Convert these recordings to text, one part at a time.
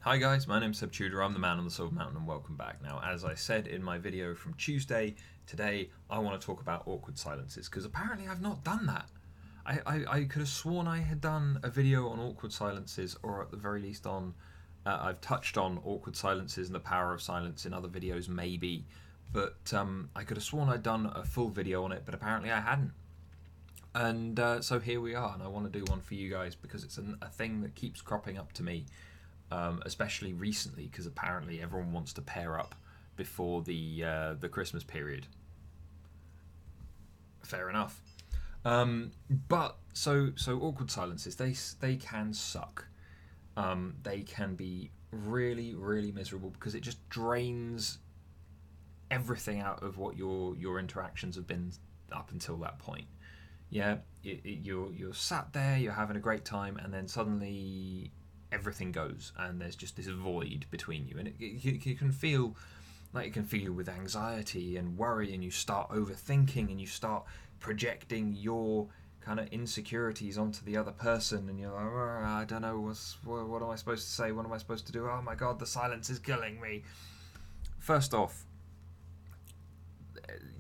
Hi guys, my name's Seb Tudor, I'm the man on the Silver Mountain and welcome back. Now, as I said in my video from Tuesday, today I want to talk about awkward silences, because apparently I've not done that. I could have sworn I had done a video on awkward silences, or at the very least I've touched on awkward silences and the power of silence in other videos maybe, but I could have sworn I'd done a full video on it, but apparently I hadn't. And so here we are, and I want to do one for you guys because it's a thing that keeps cropping up to me, especially recently, because apparently everyone wants to pair up before the Christmas period. Fair enough. But so awkward silences, they can suck. They can be really miserable because it just drains everything out of what your interactions have been up until that point. Yeah, you're sat there, you're having a great time, and then suddenly everything goes, and there's just this void between you, and you can feel like it can fill you with anxiety and worry, and you start overthinking, and you start projecting your kind of insecurities onto the other person, and you're like, oh, I don't know, what am I supposed to say? What am I supposed to do? Oh my god, the silence is killing me. First off,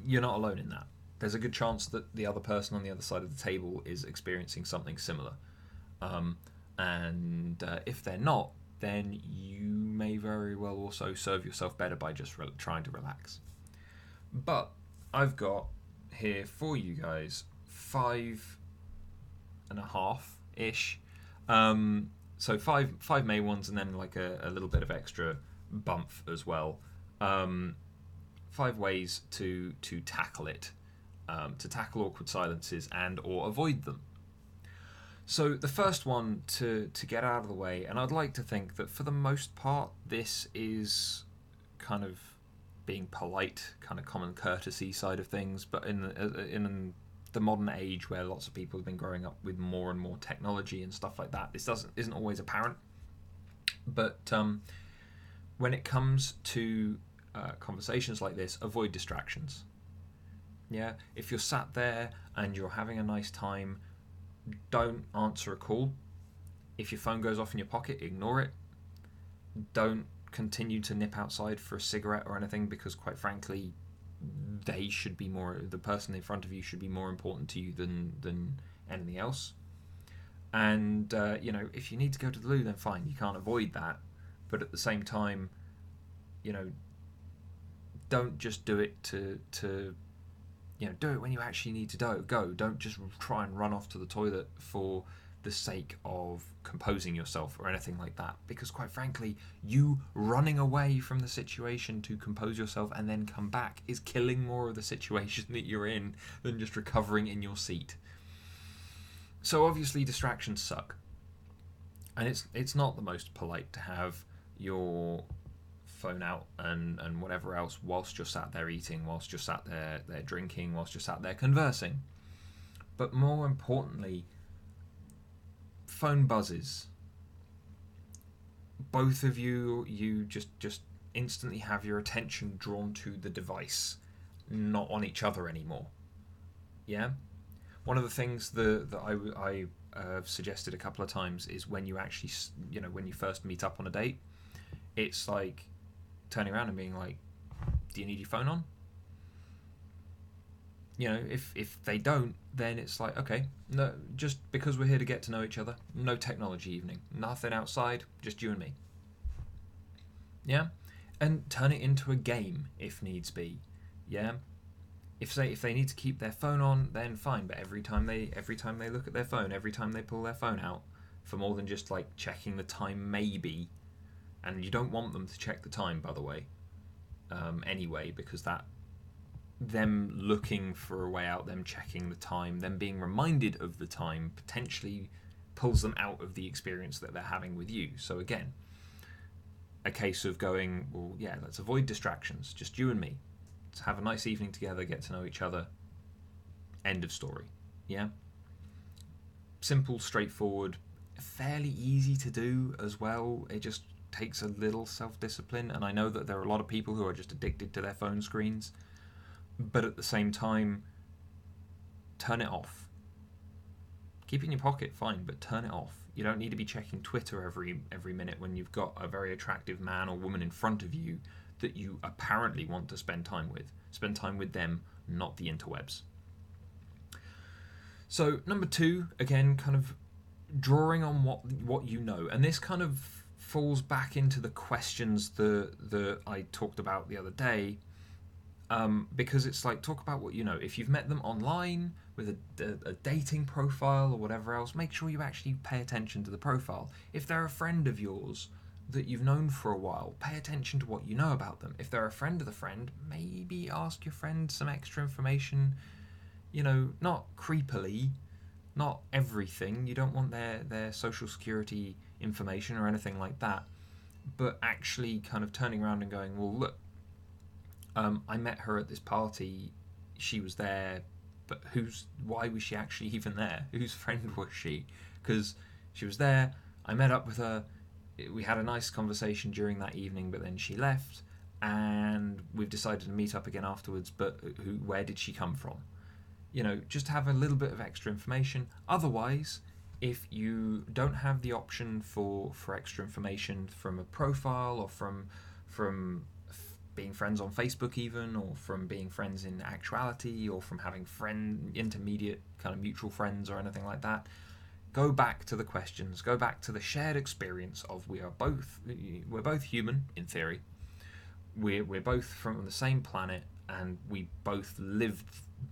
you're not alone in that. There's a good chance that the other person on the other side of the table is experiencing something similar. And if they're not, then you may very well also serve yourself better by just trying to relax. But I've got here for you guys 5.5-ish. So five main ones, and then like a little bit of extra bump as well. 5 ways to tackle it. To tackle awkward silences and or avoid them. So the first one to get out of the way, and I'd like to think that for the most part this is kind of being polite, kind of common courtesy side of things, but in the modern age where lots of people have been growing up with more and more technology and stuff like that, this isn't always apparent. But when it comes to conversations like this, avoid distractions. Yeah, if you're sat there and you're having a nice time, don't answer a call. If your phone goes off in your pocket, ignore it. Don't continue to nip outside for a cigarette or anything, because quite frankly, the person in front of you should be more important to you than anything else. And if you need to go to the loo, then fine, you can't avoid that. But at the same time, don't just do it to do it when you actually need to go. Don't just try and run off to the toilet for the sake of composing yourself or anything like that, because quite frankly, you running away from the situation to compose yourself and then come back is killing more of the situation that you're in than just recovering in your seat. So obviously distractions suck, and it's not the most polite to have your phone out and whatever else whilst you're sat there eating, whilst you're sat there drinking, whilst you're sat there conversing. But more importantly, phone buzzes. Both of you just instantly have your attention drawn to the device, not on each other anymore. Yeah? One of the things that I have suggested a couple of times is when you actually, when you first meet up on a date, it's like turning around and being like, do you need your phone on? If they don't, then it's like, okay, no, just because we're here to get to know each other, no technology evening, nothing outside, just you and me. Yeah, and turn it into a game if needs be. Yeah, if they need to keep their phone on, then fine. But every time they look at their phone, every time they pull their phone out for more than just like checking the time, maybe. And you don't want them to check the time, by the way, anyway, because that them looking for a way out, them checking the time, them being reminded of the time, potentially pulls them out of the experience that they're having with you. So again, a case of going, well, yeah, let's avoid distractions, just you and me. Let's have a nice evening together, get to know each other. End of story. Yeah? Simple, straightforward, fairly easy to do as well. It just takes a little self-discipline, and I know that there are a lot of people who are just addicted to their phone screens, but at the same time, turn it off. Keep it in your pocket, fine, but turn it off. You don't need to be checking Twitter every minute when you've got a very attractive man or woman in front of you that you apparently want to spend time with. Spend time with them, not the interwebs. So number 2, again, kind of drawing on what you know, and this kind of falls back into the questions that I talked about the other day, because it's like, talk about what you know. If you've met them online with a dating profile or whatever else, make sure you actually pay attention to the profile. If they're a friend of yours that you've known for a while, pay attention to what you know about them. If they're a friend of the friend, maybe ask your friend some extra information, not creepily, not everything. You don't want their social security information or anything like that, but actually kind of turning around and going, well, look, I met her at this party, she was there, but why was she actually even there? Whose friend was she? Because she was there, I met up with her, we had a nice conversation during that evening, but then she left, and we've decided to meet up again afterwards, but where did she come from? Just have a little bit of extra information. Otherwise, if you don't have the option for extra information from a profile, or from being friends on Facebook even, or from being friends in actuality, or from having intermediate kind of mutual friends or anything like that, go back to the questions, go back to the shared experience of we're both human in theory, we're both from the same planet, and we both lived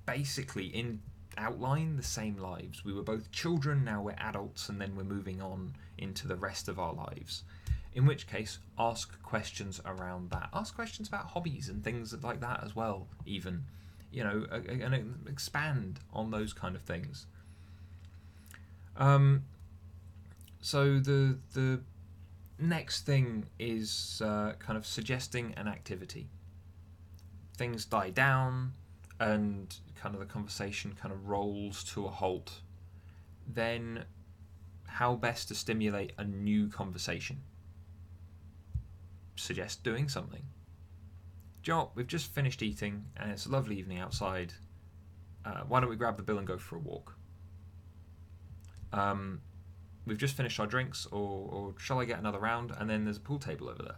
basically in outline the same lives. We were both children, now we're adults, and then we're moving on into the rest of our lives. In which case, ask questions around that. Ask questions about hobbies and things like that as well, even. And expand on those kind of things. So the next thing is kind of suggesting an activity. Things die down, and kind of the conversation kind of rolls to a halt. Then, how best to stimulate a new conversation? Suggest doing something. Joe, we've just finished eating, and it's a lovely evening outside. Why don't we grab the bill and go for a walk? We've just finished our drinks, or shall I get another round? And then there's a pool table over there.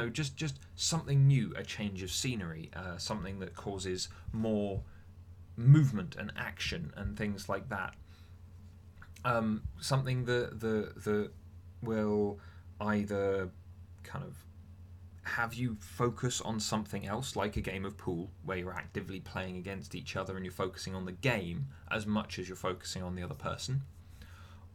Just something new, a change of scenery, something that causes more movement and action and things like that. Something that will either kind of have you focus on something else, like a game of pool, where you're actively playing against each other and you're focusing on the game as much as you're focusing on the other person.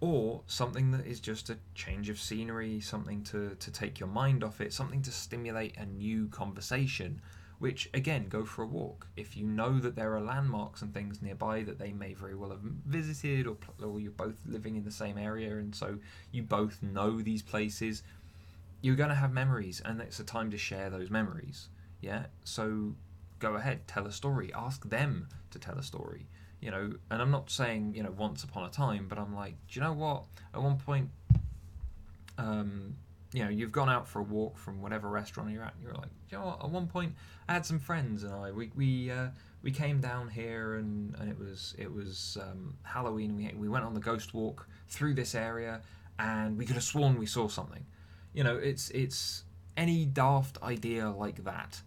Or something that is just a change of scenery, something to take your mind off it, something to stimulate a new conversation, which, again, go for a walk. If you know that there are landmarks and things nearby that they may very well have visited, or you're both living in the same area, and so you both know these places, you're going to have memories, and it's a time to share those memories. Yeah? So go ahead, tell a story. Ask them to tell a story. And I'm not saying, once upon a time, but I'm like, do you know what? At one point, you've gone out for a walk from whatever restaurant you're at, and you're like, do you know what? At one point, I had some friends, and we came down here, and it was Halloween. We went on the ghost walk through this area, and we could have sworn we saw something. It's any daft idea like that.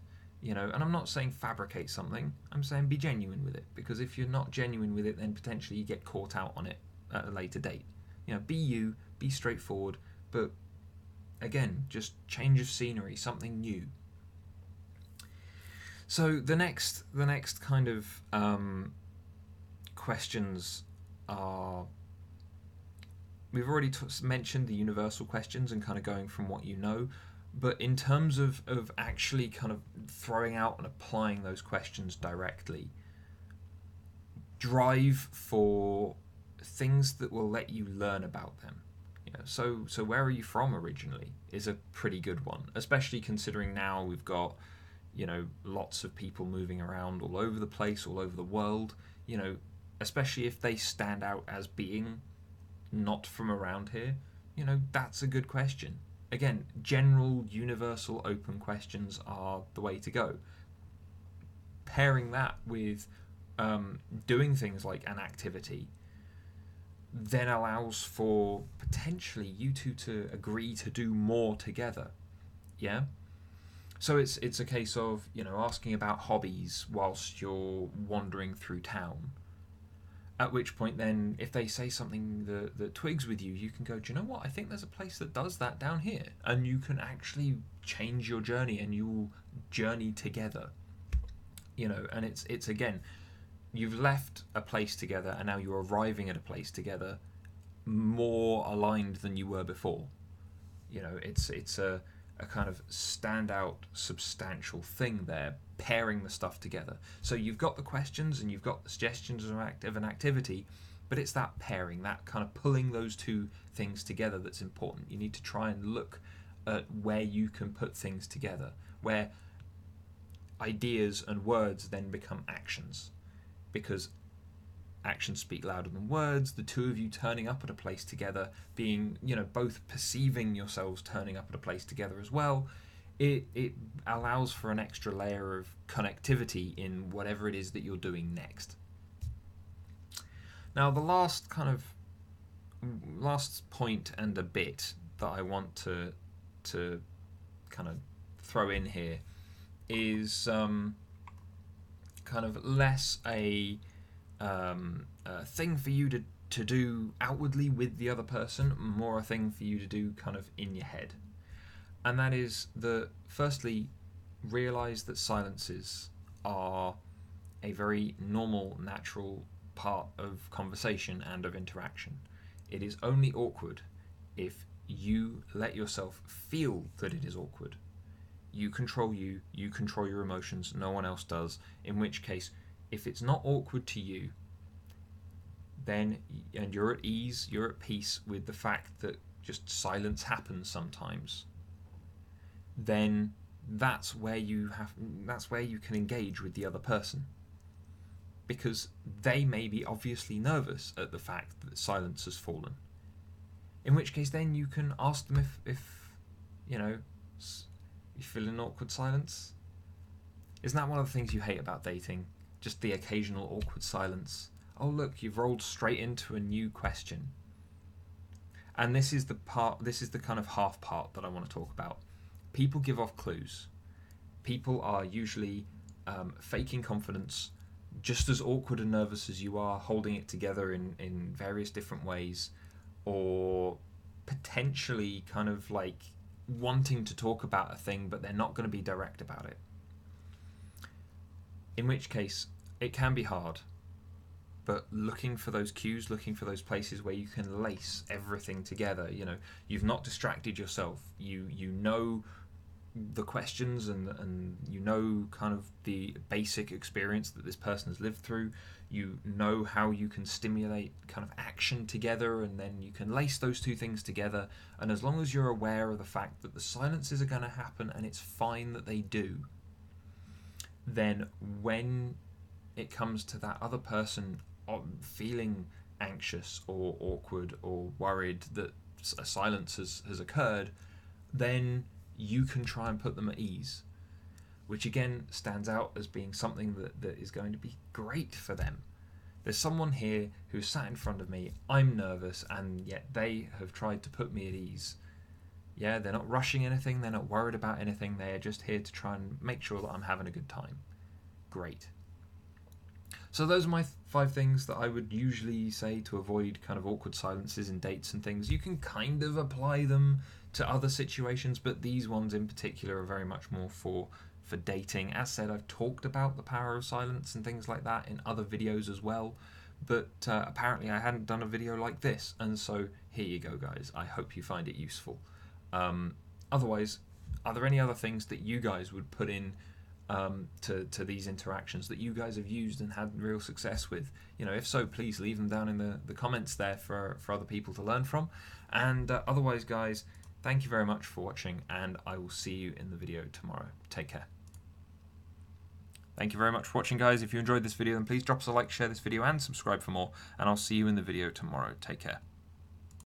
And I'm not saying fabricate something, I'm saying be genuine with it, because if you're not genuine with it, then potentially you get caught out on it at a later date. Be you, be straightforward, but again, just change of scenery, something new. So the next kind of questions are, we've already mentioned the universal questions and kind of going from what you know. But in terms of actually kind of throwing out and applying those questions directly, drive for things that will let you learn about them. So where are you from originally is a pretty good one, especially considering now we've got, lots of people moving around all over the place, all over the world, especially if they stand out as being not from around here, that's a good question. Again, general, universal, open questions are the way to go. Pairing that with doing things like an activity, then allows for potentially you two to agree to do more together. Yeah? So it's a case of, asking about hobbies whilst you're wandering through town. At which point then, if they say something that twigs with you, you can go, do you know what? I think there's a place that does that down here. And you can actually change your journey and you will journey together. And it's again, you've left a place together and now you're arriving at a place together more aligned than you were before. It's a kind of standout, substantial thing there, pairing the stuff together. So you've got the questions and you've got the suggestions of an activity, but it's that pairing, that kind of pulling those two things together that's important. You need to try and look at where you can put things together, where ideas and words then become actions, because actions speak louder than words. The two of you turning up at a place together, being, both perceiving yourselves turning up at a place together as well, it allows for an extra layer of connectivity in whatever it is that you're doing next. Now, the last point and a bit that I want to kind of throw in here is kind of less a thing for you to do outwardly with the other person, more a thing for you to do kind of in your head. And that is that, firstly, realize that silences are a very normal, natural part of conversation and of interaction. It is only awkward if you let yourself feel that it is awkward. You control your emotions, no one else does, in which case, if it's not awkward to you, then, and you're at ease, you're at peace with the fact that just silence happens sometimes, then that's where you can engage with the other person, because they may be obviously nervous at the fact that silence has fallen. In which case, then you can ask them if you feel an awkward silence. Isn't that one of the things you hate about dating? Just the occasional awkward silence. Oh look, you've rolled straight into a new question. And this is the kind of half part that I want to talk about. People give off clues. People are usually faking confidence, just as awkward and nervous as you are, holding it together in various different ways, or potentially kind of like wanting to talk about a thing, but they're not going to be direct about it. In which case, it can be hard, but looking for those cues, looking for those places where you can lace everything together. You've not distracted yourself. You know the questions and you know kind of the basic experience that this person has lived through. You know how you can stimulate kind of action together, and then you can lace those two things together. And as long as you're aware of the fact that the silences are going to happen and it's fine that they do, then when it comes to that other person feeling anxious or awkward or worried that a silence has occurred, then you can try and put them at ease, which again stands out as being something that is going to be great for them. There's someone here who's sat in front of me, I'm nervous, and yet they have tried to put me at ease. Yeah, they're not rushing anything, they're not worried about anything, they're just here to try and make sure that I'm having a good time. Great. So those are my 5 things that I would usually say to avoid kind of awkward silences in dates and things. You can kind of apply them to other situations, but these ones in particular are very much more for dating. As said, I've talked about the power of silence and things like that in other videos as well, but apparently I hadn't done a video like this, and so here you go, guys. I hope you find it useful. Otherwise, are there any other things that you guys would put in to these interactions that you guys have used and had real success with? If so, please leave them down in the comments there for other people to learn from. And otherwise, guys, thank you very much for watching, and I will see you in the video tomorrow. Take care. Thank you very much for watching, guys. If you enjoyed this video, then please drop us a like, share this video, and subscribe for more, and I'll see you in the video tomorrow. Take care.